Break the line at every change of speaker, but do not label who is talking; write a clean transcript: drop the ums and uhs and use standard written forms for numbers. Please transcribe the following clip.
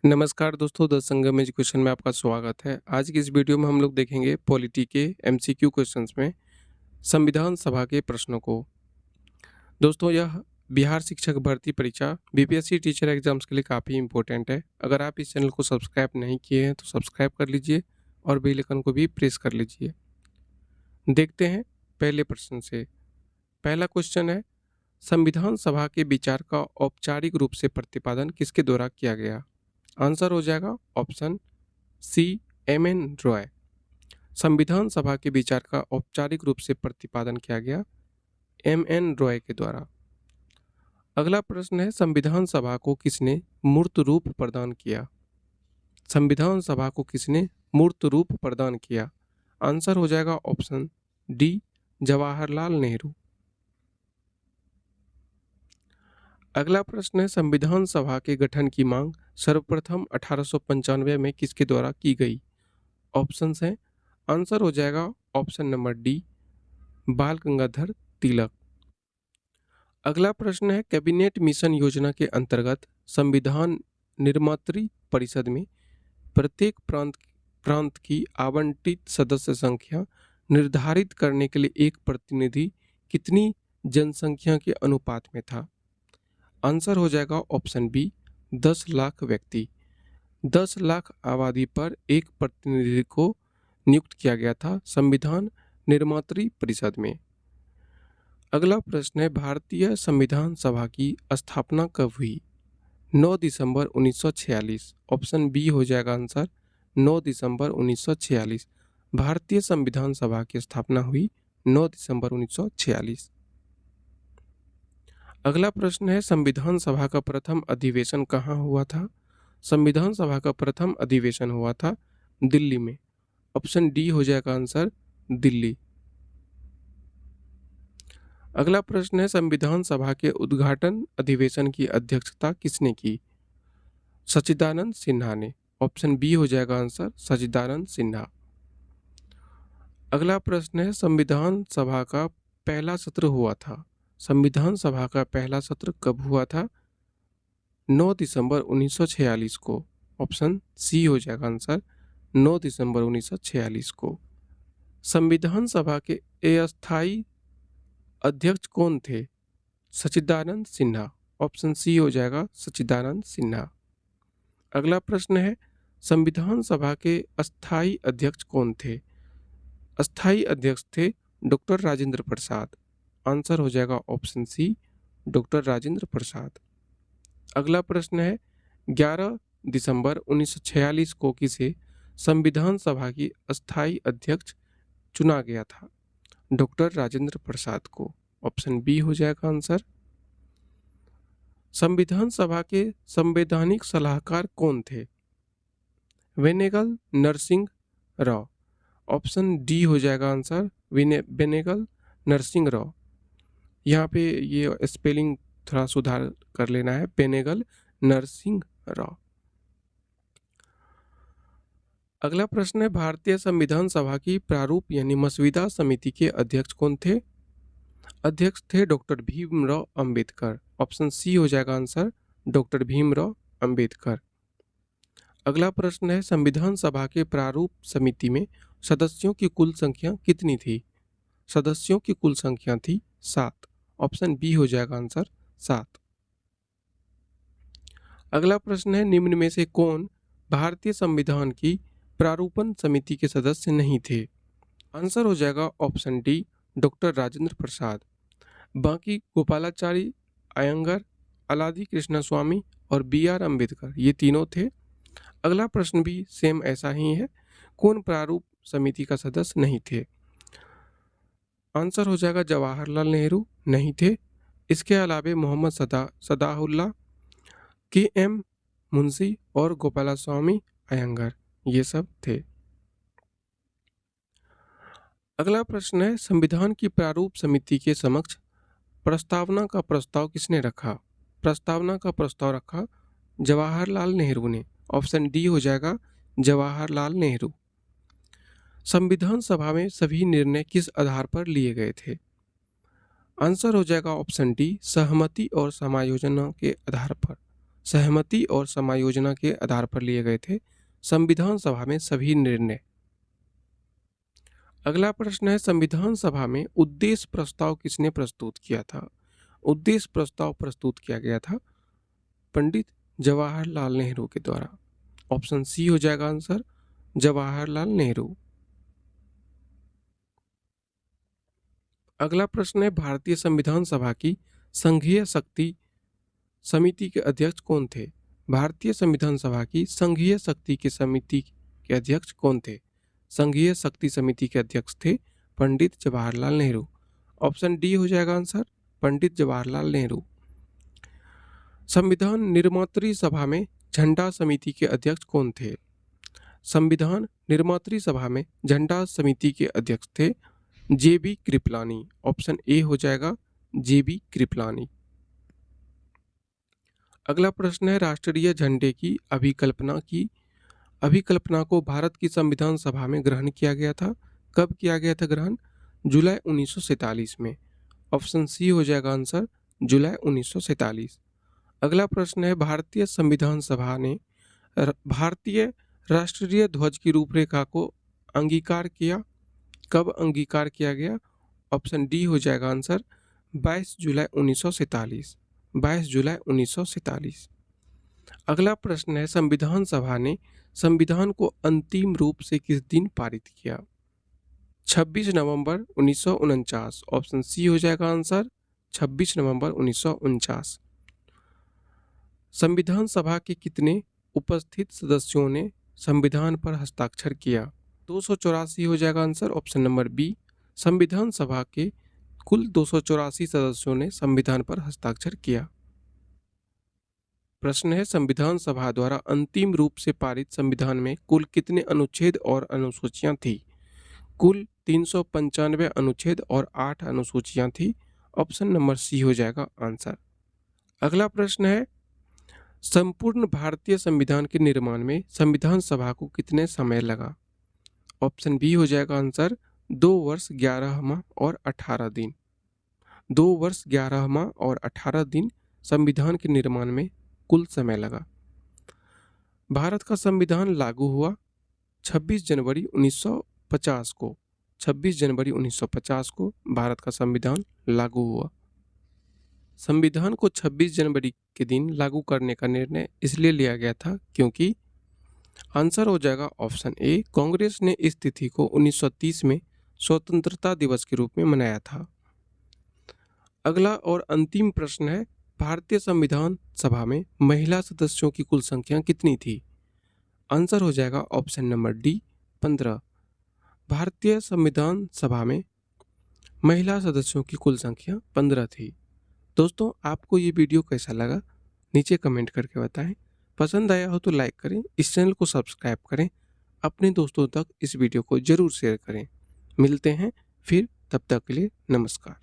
नमस्कार दोस्तों, the Sangam education में आपका स्वागत है। आज की इस वीडियो में हम लोग देखेंगे पॉलिटी के एमसीक्यू क्वेश्चंस में संविधान सभा के प्रश्नों को। दोस्तों, यह बिहार शिक्षक भर्ती परीक्षा बीपीएससी टीचर एग्जाम्स के लिए काफ़ी इंपॉर्टेंट है। अगर आप इस चैनल को सब्सक्राइब नहीं किए हैं तो सब्सक्राइब कर लीजिए और बेल आइकन को भी प्रेस कर लीजिए। देखते हैं पहले प्रश्न से। पहला क्वेश्चन है, संविधान सभा के विचार का औपचारिक रूप से प्रतिपादन किसके द्वारा किया गया? आंसर हो जाएगा ऑप्शन सी, एम.एन. रॉय। संविधान सभा के विचार का औपचारिक रूप से प्रतिपादन किया गया एम.एन. रॉय के द्वारा। अगला प्रश्न है, संविधान सभा को किसने मूर्त रूप प्रदान किया? संविधान सभा को किसने मूर्त रूप प्रदान किया? आंसर हो जाएगा ऑप्शन डी, जवाहरलाल नेहरू। अगला प्रश्न है, संविधान सभा के गठन की मांग सर्वप्रथम 1895 में किसके द्वारा की गई? ऑप्शंस हैं। आंसर हो जाएगा ऑप्शन नंबर डी, बाल गंगाधर तिलक। अगला प्रश्न है, कैबिनेट मिशन योजना के अंतर्गत संविधान निर्मात्री परिषद में प्रत्येक प्रांत की आवंटित सदस्य संख्या निर्धारित करने के लिए एक प्रतिनिधि कितनी जनसंख्या के अनुपात में था? आंसर हो जाएगा ऑप्शन बी, 10 लाख व्यक्ति। 10 लाख आबादी पर एक प्रतिनिधि को नियुक्त किया गया था संविधान निर्मात्री परिषद में। अगला प्रश्न है, भारतीय संविधान सभा की स्थापना कब हुई? 9 दिसंबर 1946। ऑप्शन बी हो जाएगा आंसर, 9 दिसंबर 1946। भारतीय संविधान सभा की स्थापना हुई 9 दिसंबर 1946। अगला प्रश्न है, संविधान सभा का प्रथम अधिवेशन कहाँ हुआ था? संविधान सभा का प्रथम अधिवेशन हुआ था दिल्ली में। ऑप्शन डी हो जाएगा आंसर, दिल्ली। अगला प्रश्न है, संविधान सभा के उद्घाटन अधिवेशन की अध्यक्षता किसने की? सच्चिदानंद सिन्हा ने। ऑप्शन बी हो जाएगा आंसर, सच्चिदानंद सिन्हा। अगला प्रश्न है, संविधान सभा का पहला सत्र हुआ था। संविधान सभा का पहला सत्र कब हुआ था? 9 दिसंबर 1946 को। ऑप्शन सी हो जाएगा आंसर, 9 दिसंबर 1946 को। संविधान सभा के अस्थायी अध्यक्ष कौन थे? सच्चिदानंद सिन्हा। ऑप्शन सी हो जाएगा, सच्चिदानंद सिन्हा। अगला प्रश्न है, संविधान सभा के अस्थायी अध्यक्ष कौन थे? अस्थायी अध्यक्ष थे डॉक्टर राजेंद्र प्रसाद। आंसर हो जाएगा option C, doctor Rajendra Prasad. अगला प्रश्न है, 11 दिसंबर 1946 को किसे संविधान सभा की अस्थायी अध्यक्ष चुना गया था? डॉक्टर राजेंद्र प्रसाद को। ऑप्शन बी हो जाएगा आंसर। संविधान सभा के संवैधानिक सलाहकार कौन थे? वेनेगल नरसिंह राव। ऑप्शन डी हो जाएगा आंसर, वेनेगल नरसिंह राव। यहाँ पे ये स्पेलिंग थोड़ा सुधार कर लेना है, बेनेगल नरसिंह राव। अगला प्रश्न है, भारतीय संविधान सभा की प्रारूप यानी मसविदा समिति के अध्यक्ष कौन थे? अध्यक्ष थे doctor Bhimrao Ambedkar. Option C हो जाएगा आंसर, डॉक्टर भीमराव अंबेडकर। अगला प्रश्न है, संविधान सभा के प्रारूप समिति में सदस्यों की कुल संख्या कितनी थी? सदस्यों की कुल संख्या थी 7। ऑप्शन बी हो जाएगा आंसर, 7। अगला प्रश्न है, निम्न में से कौन भारतीय संविधान की प्रारूपण समिति के सदस्य नहीं थे? आंसर हो जाएगा option D, doctor Rajendra Prasad. बाकी गोपालाचारी, अयंगर, अलादी कृष्ण स्वामी और बी.आर. अम्बेडकर, ये तीनों थे। अगला प्रश्न भी सेम ऐसा ही है, कौन प्रारूप समिति का सदस्य नहीं थे? आंसर हो जाएगा जवाहरलाल नेहरू, नहीं थे। इसके अलावा मोहम्मद सदाउल्लाह, के.एम. मुंशी और गोपालास्वामी अयंगर, ये सब थे। अगला प्रश्न है, संविधान की प्रारूप समिति के समक्ष प्रस्तावना का प्रस्ताव किसने रखा? प्रस्तावना का प्रस्ताव रखा जवाहरलाल नेहरू ने। ऑप्शन डी हो जाएगा, जवाहरलाल नेहरू। संविधान सभा में सभी निर्णय किस आधार पर लिए गए थे? आंसर हो जाएगा ऑप्शन डी, सहमति और समायोजन के आधार पर। सहमति और समायोजना के आधार पर लिए गए थे संविधान सभा में सभी निर्णय। अगला प्रश्न है, संविधान सभा में उद्देश्य प्रस्ताव किसने प्रस्तुत किया था? उद्देश्य प्रस्ताव प्रस्तुत किया गया था पंडित जवाहरलाल नेहरू के द्वारा। ऑप्शन सी हो जाएगा आंसर, जवाहरलाल नेहरू। अगला प्रश्न है, भारतीय संविधान सभा की संघीय शक्ति समिति के अध्यक्ष कौन थे? भारतीय संविधान सभा की संघीय शक्ति की समिति के अध्यक्ष कौन थे? संघीय शक्ति समिति के अध्यक्ष थे पंडित जवाहरलाल नेहरू। ऑप्शन डी हो जाएगा आंसर, पंडित जवाहरलाल नेहरू। संविधान निर्मात्री सभा में झंडा समिति के अध्यक्ष कौन थे? संविधान निर्मात्री सभा में झंडा समिति के अध्यक्ष थे जे.बी. कृपलानी। ऑप्शन ए हो जाएगा, जे.बी. कृपलानी। अगला प्रश्न है, राष्ट्रीय झंडे की अभिकल्पना को भारत की संविधान सभा में ग्रहण किया गया था। कब किया गया था ग्रहण? जुलाई 1947 में। ऑप्शन सी हो जाएगा आंसर, जुलाई 1947। अगला प्रश्न है, भारतीय संविधान सभा ने भारतीय राष्ट्रीय ध्वज की रूपरेखा को अंगीकार किया। कब अंगीकार किया गया? ऑप्शन डी हो जाएगा आंसर, 22 जुलाई 1947। 22 जुलाई 1947। अगला प्रश्न है, संविधान सभा ने संविधान को अंतिम रूप से किस दिन पारित किया? 26 नवंबर 1949। ऑप्शन सी हो जाएगा आंसर, 26 नवंबर 1949। संविधान सभा के कितने उपस्थित सदस्यों ने संविधान पर हस्ताक्षर किया? 284 हो जाएगा आंसर, ऑप्शन नंबर बी। संविधान सभा के कुल 284 सदस्यों ने संविधान पर हस्ताक्षर किया। प्रश्न है, संविधान सभा द्वारा अंतिम रूप से पारित संविधान में कुल कितने अनुच्छेद और अनुसूचियां थी? कुल 395 अनुच्छेद और 8 अनुसूचियां थी। ऑप्शन नंबर सी हो जाएगा आंसर। अगला प्रश्न है, संपूर्ण भारतीय संविधान के निर्माण में संविधान सभा को कितने समय लगा? ऑप्शन बी हो जाएगा आंसर, 2 वर्ष 11 माह और 18 दिन। 2 वर्ष 11 माह और 18 दिन संविधान के निर्माण में कुल समय लगा। भारत का संविधान लागू हुआ 26 जनवरी 1950 को। 26 जनवरी 1950 को भारत का संविधान लागू हुआ। संविधान को 26 जनवरी के दिन लागू करने का निर्णय इसलिए लिया गया था क्योंकि आंसर हो जाएगा ऑप्शन ए, कांग्रेस ने इस तिथि को 1930 में स्वतंत्रता दिवस के रूप में मनाया था। अगला और अंतिम प्रश्न है, भारतीय संविधान सभा में महिला सदस्यों की कुल संख्या कितनी थी? आंसर हो जाएगा ऑप्शन नंबर डी, 15। भारतीय संविधान सभा में महिला सदस्यों की कुल संख्या 15 थी। दोस्तों, आपको ये वीडियो कैसा लगा नीचे कमेंट करके बताएं। पसंद आया हो तो लाइक करें, इस चैनल को सब्सक्राइब करें, अपने दोस्तों तक इस वीडियो को जरूर शेयर करें। मिलते हैं फिर, तब तक के लिए नमस्कार।